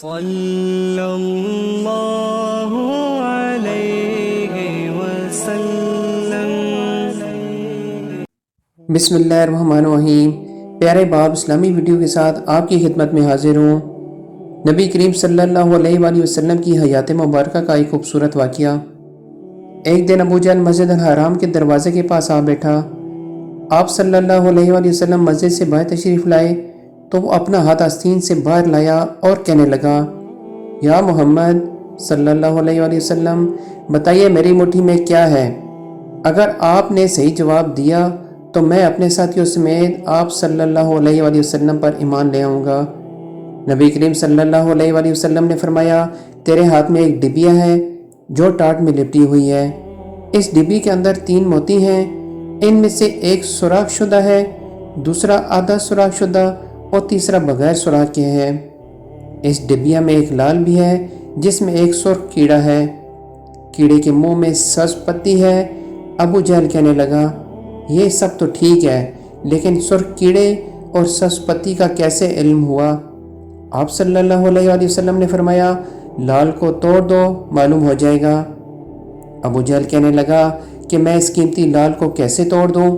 صلی اللہ علیہ وسلم۔ بسم اللہ الرحمن الرحیم۔ پیارے باپ اسلامی ویڈیو کے ساتھ آپ کی خدمت میں حاضر ہوں۔ نبی کریم صلی اللہ علیہ وآلہ وسلم کی حیات مبارکہ کا ایک خوبصورت واقعہ۔ ایک دن ابو جہل مسجد الحرام کے دروازے کے پاس آ بیٹھا۔ آپ صلی اللہ علیہ وآلہ وسلم مسجد سے باہر تشریف لائے تو وہ اپنا ہاتھ آستین سے باہر لایا اور کہنے لگا، یا محمد صلی اللہ علیہ وآلہ وسلم، بتائیے میری مٹھی میں کیا ہے؟ اگر آپ نے صحیح جواب دیا تو میں اپنے ساتھیوں سمیت آپ صلی اللہ علیہ وآلہ وسلم پر ایمان لے آؤں گا۔ نبی کریم صلی اللہ علیہ وآلہ وسلم نے فرمایا، تیرے ہاتھ میں ایک ڈبیا ہے جو ٹاٹ میں لپٹی ہوئی ہے۔ اس ڈبی کے اندر 3 موتی ہیں، ان میں سے ایک سوراخ شدہ ہے، دوسرا آدھا سوراخ شدہ اور تیسرا بغیر سوراخ کے ہے۔ اس ڈبیا میں ایک لال بھی ہے جس میں ایک سرخ کیڑا ہے۔ کیڑے کے منہ میں سبز پتی ہے۔ ابو جہل کہنے لگا، یہ سب تو ٹھیک ہے، لیکن سرخ کیڑے اور سبز پتی کا کیسے علم ہوا؟ آپ صلی اللہ علیہ وآلہ وسلم نے فرمایا، لال کو توڑ دو، معلوم ہو جائے گا۔ ابو جہل کہنے لگا کہ میں اس قیمتی لال کو کیسے توڑ دوں؟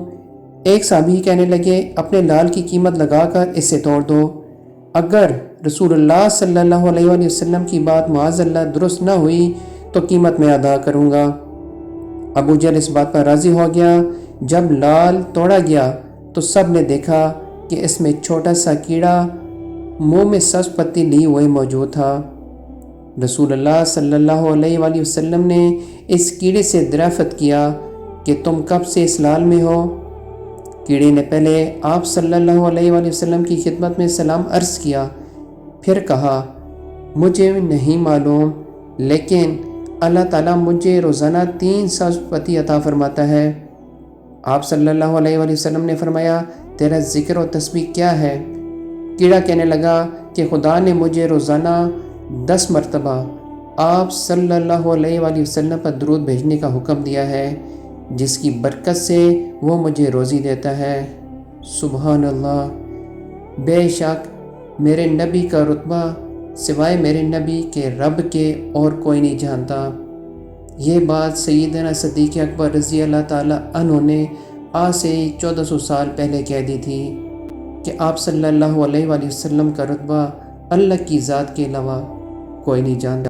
ایک صحابی کہنے لگے، اپنے لال کی قیمت لگا کر اسے توڑ دو۔ اگر رسول اللہ صلی اللہ علیہ وآلہ وسلم کی بات معاذ اللہ درست نہ ہوئی تو قیمت میں ادا کروں گا۔ ابو جہل اس بات پر راضی ہو گیا۔ جب لال توڑا گیا تو سب نے دیکھا کہ اس میں چھوٹا سا کیڑا منہ میں سبز پتی لی ہوئے موجود تھا۔ رسول اللہ صلی اللہ علیہ وآلہ وسلم نے اس کیڑے سے دریافت کیا کہ تم کب سے اس لال میں ہو؟ کیڑے نے پہلے آپ صلی اللہ علیہ وآلہ وسلم کی خدمت میں سلام عرض کیا، پھر کہا، مجھے نہیں معلوم، لیکن اللہ تعالیٰ مجھے روزانہ 3 سبز پتی عطا فرماتا ہے۔ آپ صلی اللہ علیہ وآلہ وسلم نے فرمایا، تیرا ذکر و تسبیح کیا ہے؟ کیڑا کہنے لگا کہ خدا نے مجھے روزانہ 10 مرتبہ آپ صلی اللہ علیہ وآلہ وسلم پر درود بھیجنے کا حکم دیا ہے، جس کی برکت سے وہ مجھے روزی دیتا ہے۔ سبحان اللہ، بے شک میرے نبی کا رتبہ سوائے میرے نبی کے رب کے اور کوئی نہیں جانتا۔ یہ بات سیدنا صدیق اکبر رضی اللہ تعالیٰ عنہ نے آج سے 1400 سال پہلے کہہ دی تھی کہ آپ صلی اللہ علیہ وآلہ وسلم کا رتبہ اللہ کی ذات کے علاوہ کوئی نہیں جانتا۔